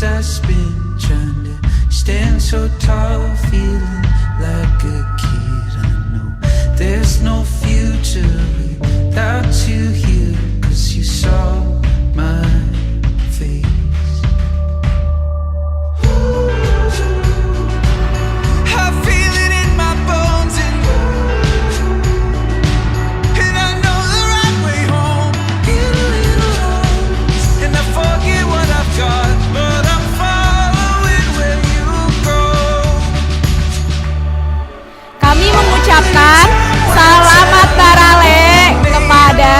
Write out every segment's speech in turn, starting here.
days I spent trying to stand so tall, feeling like a kid. I know there's no future without you here, 'cause you saw my face. I feel it in my bones, and I know the right way home. Get a little lost, and I forget what I've got, but I'm following where you go. Kami mengucapkan selamat Barale kepada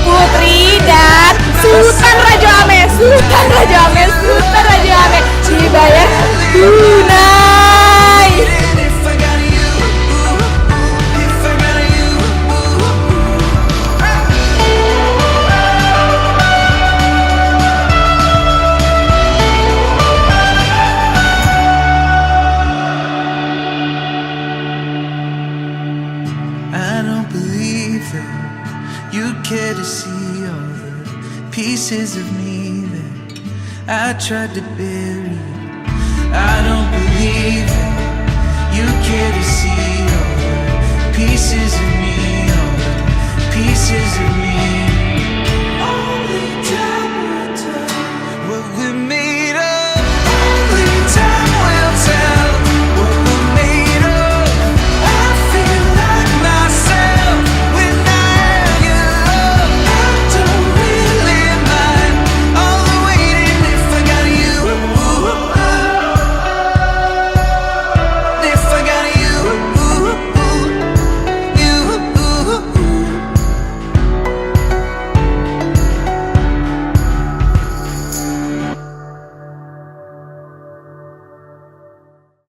Putri dan Sultan Raja Ameh. Sultan Raja Ameh, Sultan Raja Ameh dibayar tunai. If I got you, if I got you, I don't believe that you care to see all the pieces of me that I tried to bury. I don't believe that you care to see all the pieces of me, all the pieces of me.